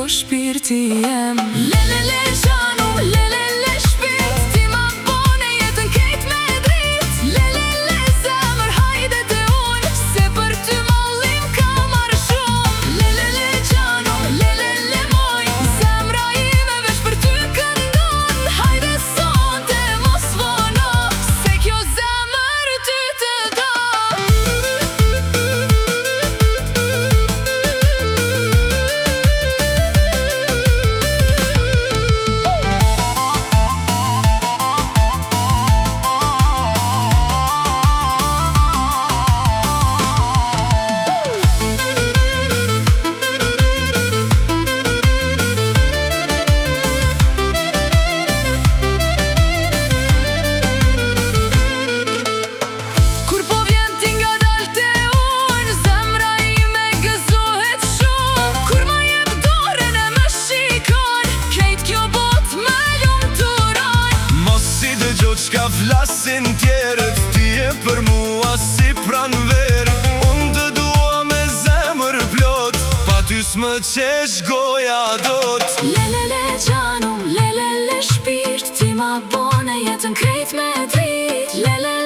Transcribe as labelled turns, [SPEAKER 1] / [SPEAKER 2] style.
[SPEAKER 1] shpirti jem. Lelele gjanu, lelele shpirt, ti ma bone jetën kejt me drit. Lelele zemër, hajde te unë, se për ty mallim ka marrë shumë. Lelele gjanu, lelele moj, zemra ime vesh për ty këndon. Hajde sonte mos vono, se kjo zemër ty të do.
[SPEAKER 2] Qka flasin tjerët, ti e për mua si pranver. Unë të dua me zemër plot, pa ty s'më qesh goja dot.
[SPEAKER 1] Lelele gjanu, lelele shpirt, ti ma bone jetën krejt me drit. Lelele